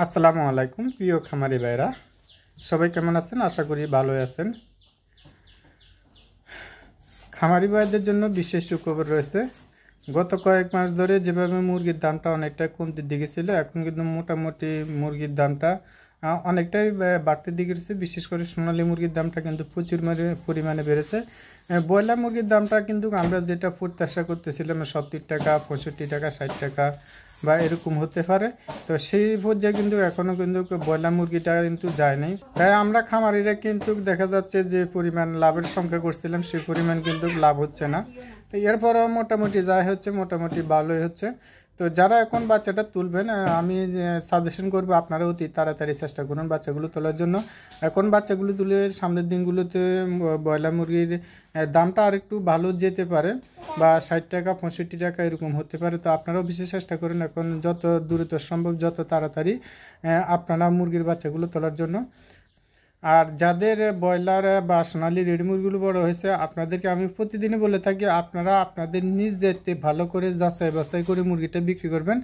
আসসালামু আলাইকুম প্রিয় খামারি ভাইরা, সবাই কেমন আছেন? আশা করি ভালোই আছেন। খামারি ভাইদের জন্য বিশেষ সুখবর রয়েছে। গত কয়েক মাস ধরে যেভাবে মুরগির দামটা অনেকটা কমতির দিকে ছিল, এখন কিন্তু মোটামুটি মুরগির দামটা অনেকটাই বাড়তির দিকে রয়েছে। বিশেষ করে সোনালী মুরগির দামটা কিন্তু প্রচুর পরিমাণে বেড়েছে। ব্রয়লার মুরগির দামটা কিন্তু আমরা যেটা প্রত্যাশা করতেছিলাম 70 টাকা, 65 টাকা, 60 টাকা বা এরকম হতে পারে, তো সেই পর্যায়ে কিন্তু এখনও কিন্তু ব্রয়লার মুরগিটা কিন্তু যায় নাই। তাই আমরা খামারিরা কিন্তু দেখা যাচ্ছে যে পরিমাণ লাভের সংখ্যা করছিলাম সেই পরিমাণ কিন্তু লাভ হচ্ছে না। তো এরপরও মোটামুটি যাই হচ্ছে মোটামুটি ভালোই হচ্ছে। তো যারা এখন বাচ্চাটা তুলবেন, আমি সাজেশন করবো আপনারা অতি তাড়াতাড়ি চেষ্টা করুন বাচ্চাগুলো তোলার জন্য। এখন বাচ্চাগুলো তুলে সামনের দিনগুলোতে ব্রয়লার মুরগির দামটা আর একটু ভালো যেতে পারে, বা 60 টাকা 65 টাকা এরকম হতে পারে। তো আপনারাও বিশেষ চেষ্টা করেন এখন যত দ্রুত সম্ভব যত তাড়াতাড়ি আপনারা মুরগির বাচ্চাগুলো তোলার জন্য। আর যাদের ব্রয়লার বা সোনালী রেডি মুরগিগুলো বড় হয়েছে, আপনাদেরকে আমি প্রতিদিনই বলে থাকি আপনারা আপনাদের নিজ দায়িত্বে ভালো করে যাচাই বাছাই করে মুরগিটা বিক্রি করবেন।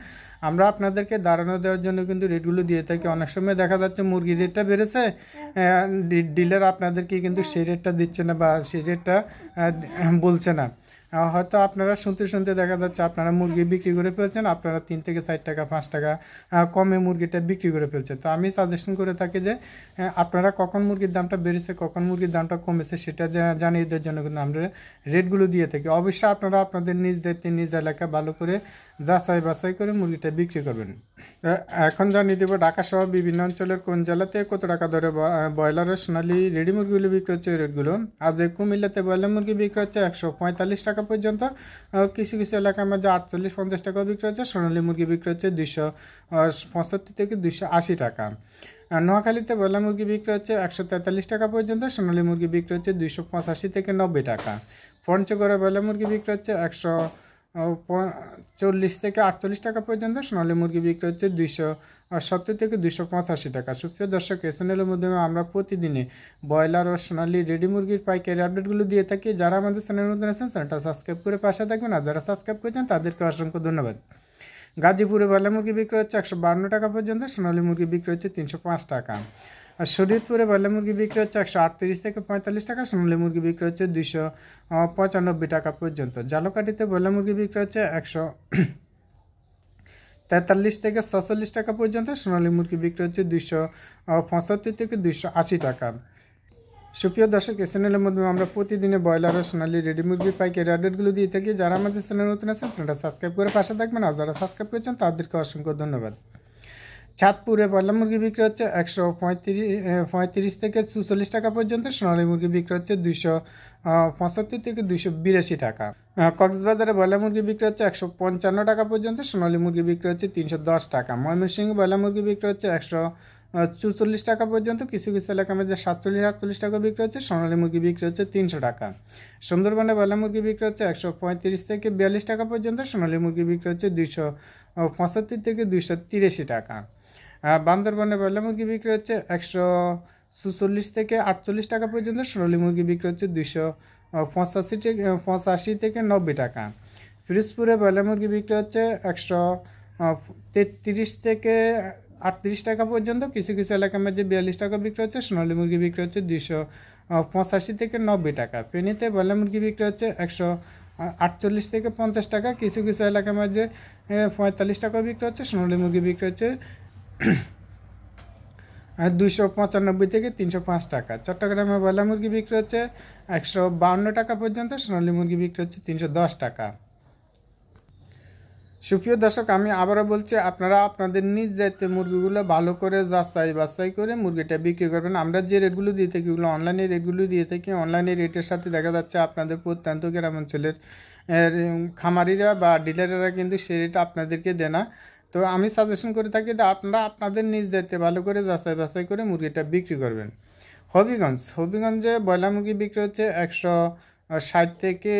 আমরা আপনাদেরকে দাঁড়ানো দেওয়ার জন্য কিন্তু রেটগুলো দিয়ে থাকি। অনেক সময় দেখা যাচ্ছে মুরগির রেটটা বেড়েছে, ডিলার আপনাদেরকে কিন্তু সেই রেটটা দিচ্ছে না বা সেই রেটটা বলছে না। হয়তো আপনারা শুনতে শুনতে দেখা যাচ্ছে আপনারা মুরগি বিক্রি করে ফেলছেন, আপনারা 3 থেকে 4 টাকা 5 টাকা কমে মুরগিটা বিক্রি করে ফেলছে। তো আমি সাজেশন করে থাকি যে আপনারা কখন মুরগির দামটা বেড়েছে কখন মুরগির দামটা কমেছে সেটা জানিয়ে দেওয়ার জন্য কিন্তু আমরা রেটগুলো দিয়ে থাকি। অবশ্যই আপনারা আপনাদের নিজ দায়িত্বে নিজ এলাকা ভালো করে যাচাই বাছাই করে মুরগিটা বিক্রি করবেন। এখন জানিয়ে দেবো ঢাকা সহ বিভিন্ন অঞ্চলের কোন জেলাতে কত টাকা ধরে ব্রয়লারের সোনালী রেডি মুরগিগুলো বিক্রি হচ্ছে রেটগুলো। আজ কুমিল্লাতে ব্রয়লার মুরগি বিক্রি হচ্ছে 145 টাকা পর্যন্ত, কিছু কিছু এলাকার মধ্যে 48-50 টাকাও বিক্রি হচ্ছে। সোনালী মুরগি বিক্রি হচ্ছে 275 থেকে 280 টাকা। নোয়াখালীতে ব্রয়লার মুরগি বিক্রি হচ্ছে 143 টাকা পর্যন্ত, সোনালী মুরগি বিক্রি হচ্ছে 285 থেকে 90 টাকা। পঞ্চগড়ে ব্রয়লার মুরগি বিক্রি হচ্ছে 140 থেকে 48 টাকা পর্যন্ত, সোনালী মুরগি বিক্রি হচ্ছে 270 থেকে 285 টাকা। সুপ্রিয় দর্শক, এই চ্যানেলের মাধ্যমে আমরা প্রতিদিনে ব্রয়লার ও সোনালী রেডি মুরগির পাইকারি আপডেটগুলো দিয়ে থাকি। যারা আমাদের চ্যানেল নতুন আছেন চ্যানেলটা সাবস্ক্রাইব করে পাশে থাকবেন, আর যারা সাবস্ক্রাইব করেছেন তাদেরকে অসংখ্য ধন্যবাদ। গাজীপুরে ব্রয়লার মুরগি বিক্রি হচ্ছে 152 টাকা পর্যন্ত, সোনালী মুরগি বিক্রি হচ্ছে 305 টাকা। আর শরীয়তপুরে ব্রয়লার মুরগি বিক্রি হচ্ছে 138 থেকে 45 টাকা, সোনালী মুরগি বিক্রি হচ্ছে 295 টাকা পর্যন্ত। জালকাঠিতে ব্রয়লার মুরগি বিক্রি হচ্ছে 143 থেকে 46 টাকা পর্যন্ত, সোনালী মুরগি বিক্রি হচ্ছে 275 থেকে 280 টাকা। সুপ্রিয় দর্শক, এই চ্যানেলের মধ্যে আমরা প্রতিদিনে ব্রয়লার ও সোনালী রেডি মুরগির পাইকারি আপডেটগুলো দিয়ে থাকি। যারা আমাদের চ্যানেল নতুন আছেন চ্যানেলটা সাবস্ক্রাইব করে পাশে থাকবেন, আর যারা সাবস্ক্রাইব করেছেন তাদেরকে অসংখ্য ধন্যবাদ। চাঁদপুরে ব্রয়লার মুরগি বিক্রি হচ্ছে 135 থেকে 44 টাকা পর্যন্ত, সোনালী মুরগি বিক্রি হচ্ছে 275 থেকে 282 টাকা। কক্সবাজারে ব্রয়লার মুরগি বিক্রি হচ্ছে 155 টাকা পর্যন্ত, সোনালী মুরগি বিক্রি হচ্ছে 310 টাকা। ময়মনসিংহে ব্রয়লার মুরগি বিক্রি হচ্ছে 144 টাকা পর্যন্ত, কিছু কিছু এলাকার মধ্যে 47-48 টাকা বিক্রি হচ্ছে, সোনালী মুরগি বিক্রি হচ্ছে 300 টাকা। সুন্দরবনে ব্রয়লার মুরগি বিক্রি হচ্ছে 135 থেকে 42 টাকা পর্যন্ত, সোনালী মুরগি বিক্রি হচ্ছে 275 থেকে 283 টাকা। বান্দরবনে ব্রয়লার মুরগি বিক্রি হচ্ছে 144 থেকে 48 টাকা পর্যন্ত, সোনালী মুরগি বিক্রি হচ্ছে 285 থেকে 90 টাকা। ফিরোজপুরে ব্রয়লার মুরগি বিক্রি হচ্ছে 133 থেকে 38 টাকা পর্যন্ত, কিছু কিছু এলাকার মধ্যে 42 টাকা বিক্রি হচ্ছে, সোনালী মুরগি বিক্রি হচ্ছে 285 থেকে 90 টাকা। ফেনীতে ব্রয়লার মুরগি বিক্রি হচ্ছে 148 থেকে 50 টাকা, কিছু কিছু এলাকার মধ্যে 45 টাকা বিক্রি হচ্ছে, সোনালী মুরগি বিক্রি হচ্ছে 295 থেকে 305 টাকা। চট্টগ্রামে ব্রয়লার মুরগি বিক্রি হচ্ছে 152 টাকা পর্যন্ত, সোনালী মুরগি বিক্রি হচ্ছে 310 টাকা। সুপ্রিয় দর্শক, আমি আবারও বলছি আপনারা আপনাদের নিজ দায়িত্বে মুরগিগুলো ভালো করে যাচাই বাছাই করে মুরগিটা বিক্রি করবেন। আমরা যে রেটগুলো দিয়ে থাকি ওগুলো অনলাইনে রেটগুলো দিয়ে থাকি। অনলাইনে রেটের সাথে দেখা যাচ্ছে আপনাদের প্রত্যন্ত গ্রাম অঞ্চলের খামারিরা বা ডিলারেরা কিন্তু সেই রেট আপনাদেরকে দেয় না। তো আমি সাজেশন করে থাকি যে আপনারা আপনাদের নিজ দায়িত্বে ভালো করে যাচাই বাছাই করে মুরগিটা বিক্রি করবেন। হবিগঞ্জে ব্রয়লার মুরগি বিক্রি হচ্ছে 135 থেকে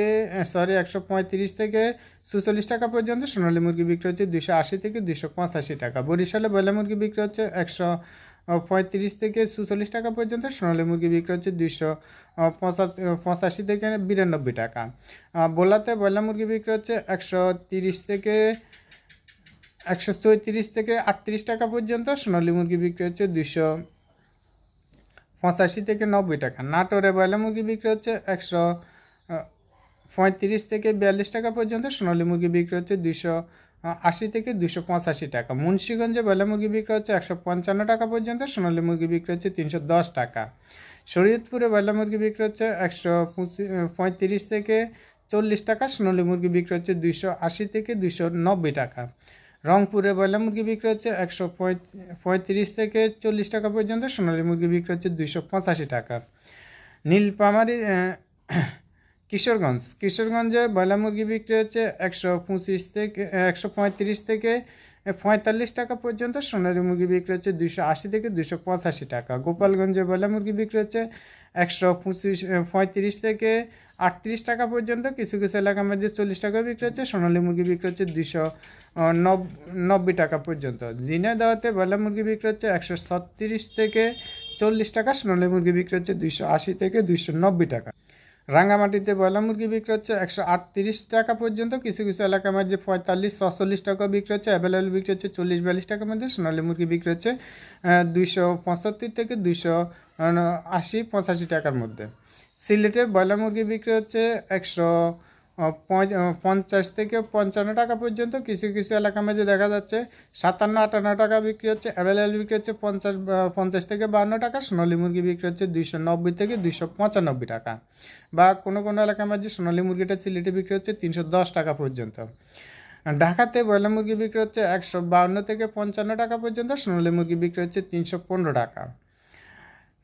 46 টাকা পর্যন্ত, সোনালী মুরগি বিক্রি হচ্ছে 280 থেকে 285 টাকা। বরিশালে ব্রয়লার মুরগি বিক্রি হচ্ছে 135 থেকে 46 টাকা পর্যন্ত, সোনালী মুরগি বিক্রি হচ্ছে 285 থেকে 92 টাকা। ভোলাতে ব্রয়লার মুরগি বিক্রি হচ্ছে 130 থেকে 134 থেকে 38 টাকা পর্যন্ত। সোনালী মুরগি বিক্রি হচ্ছে 285 থেকে 90 টাকা। নাটোরে ব্রয়লার মুরগি বিক্রি হচ্ছে 135 থেকে 42 টাকা পর্যন্ত। সোনালী মুরগি বিক্রি হচ্ছে 280 থেকে 285 টাকা। মুন্সিগঞ্জে ব্রয়লার মুরগি বিক্রি হচ্ছে 155 টাকা পর্যন্ত। সোনালী মুরগি বিক্রি হচ্ছে 310 টাকা। শরীয়তপুরে ব্রয়লার মুরগি বিক্রি হচ্ছে 135 থেকে 40 টাকা। সোনালী মুরগি বিক্রি হচ্ছে 280 থেকে 290 টাকা। রংপুরে ব্রয়লার মুরগি বিক্রি হচ্ছে 135 থেকে 40 টাকা পর্যন্ত। সোনালী মুরগি বিক্রি হচ্ছে 285 টাকা। নীলফামারী কিশোরগঞ্জে ব্রয়লার মুরগি বিক্রি হচ্ছে 135 থেকে 45 টাকা পর্যন্ত। সোনালী মুরগি বিক্রি হচ্ছে 280 থেকে 285 টাকা। গোপালগঞ্জে ব্রয়লার মুরগি বিক্রি হচ্ছে 135 থেকে 38 টাকা পর্যন্ত। কিছু কিছু এলাকার মধ্যে 40 টাকা বিক্রি হচ্ছে। সোনালী মুরগি বিক্রি হচ্ছে 290 টাকা পর্যন্ত। ঝিনাইদহতে ব্রয়লার মুরগি বিক্রি হচ্ছে 136 থেকে 40 টাকা। সোনালী মুরগি বিক্রি হচ্ছে 280 থেকে 290 টাকা। রাঙ্গামাটিতে ব্রয়লার মুরগি বিক্রি হচ্ছে 138 টাকা পর্যন্ত। কিছু কিছু এলাকার মধ্যে 45-46 টাকা বিক্রি হচ্ছে। অ্যাভেলেবল বিক্রি হচ্ছে 40-42 টাকার মধ্যে। সোনালী মুরগি বিক্রি হচ্ছে 275 থেকে 280-85 টাকার মধ্যে। সিলেটে ব্রয়লার মুরগি বিক্রি হচ্ছে 150 থেকে 55 টাকা পর্যন্ত। কিছু কিছু এলাকার মধ্যে দেখা যাচ্ছে 57-58 টাকা বিক্রি হচ্ছে। অ্যাভেলেবল বিক্রি হচ্ছে 50 থেকে 52 টাকা। সোনালী মুরগি বিক্রি হচ্ছে 290 থেকে 295 টাকা। বা কোনো কোনো এলাকার মধ্যে সোনালী মুরগিটা সিলেটে বিক্রি হচ্ছে 310 টাকা পর্যন্ত। ঢাকাতে ব্রয়লার মুরগি বিক্রি হচ্ছে 152 থেকে 55 টাকা পর্যন্ত। সোনালী মুরগি বিক্রি হচ্ছে 315 টাকা।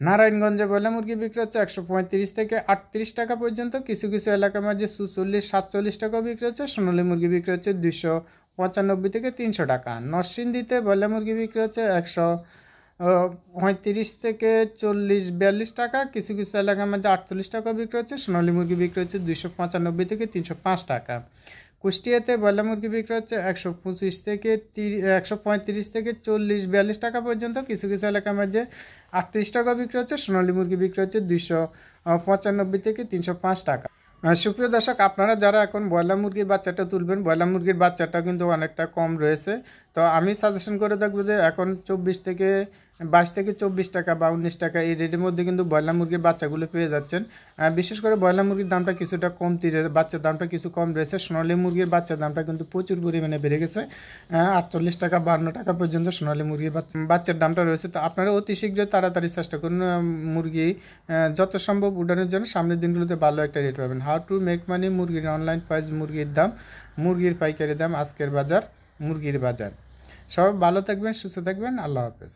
নারায়ণগঞ্জে ব্রয়লার মুরগি বিক্রি হচ্ছে 135 থেকে 38 টাকা পর্যন্ত। কিছু কিছু এলাকার মধ্যে 46-47 টাকা বিক্রি হচ্ছে। সোনালী মুরগি বিক্রি হচ্ছে 295 থেকে 300 টাকা। নরসিংদীতে ব্রয়লার মুরগি বিক্রি হচ্ছে 135 থেকে 40-42 টাকা। কিছু কিছু এলাকার মধ্যে 48 টাকা বিক্রি হচ্ছে। সোনালী মুরগি বিক্রি হচ্ছে 295 থেকে 305 টাকা। কুষ্টিয়াতে ব্রয়লার মুরগি বিক্রি হচ্ছে 135 থেকে 40-42 টাকা পর্যন্ত। কিছু কিছু এলাকার মধ্যে 38 টাকা বিক্রি হচ্ছে। সোনালী মুরগি বিক্রি হচ্ছে 295 থেকে 305 টাকা। সুপ্রিয় দর্শক, আপনারা যারা এখন ব্রয়লার মুরগির বাচ্চাটা তুলবেন, ব্রয়লার মুরগির বাচ্চাটা কিন্তু অনেকটা কম রয়েছে। তো আমি সাজেশন করে থাকবো যে এখন 22 থেকে 24 টাকা বা 19 টাকা এই রেটের মধ্যে কিন্তু ব্রয়লার মুরগির বাচ্চাগুলো পেয়ে যাচ্ছেন। বিশেষ করে ব্রয়লার মুরগির দামটা কিছুটা কমতি রয়েছে, বাচ্চার দামটা কিছু কম রয়েছে। সোনালী মুরগির বাচ্চার দামটা কিন্তু প্রচুর পরিমাণে বেড়ে গেছে। 48 টাকা 52 টাকা পর্যন্ত সোনালী মুরগির বাচ্চার দামটা রয়েছে। তো আপনারা অতি শীঘ্রই তাড়াতাড়ি চেষ্টা করুন মুরগি যত সম্ভব উঠানোর জন্য। সামনের দিনগুলোতে ভালো একটা রেট পাবেন। হাউ টু মেক মানি মুরগির অনলাইন প্রাইস, মুরগির দাম, মুরগির পাইকারি দাম, আজকের বাজার, মুরগির বাজার। সবাই ভালো থাকবেন, সুস্থ থাকবেন। আল্লাহ হাফেজ।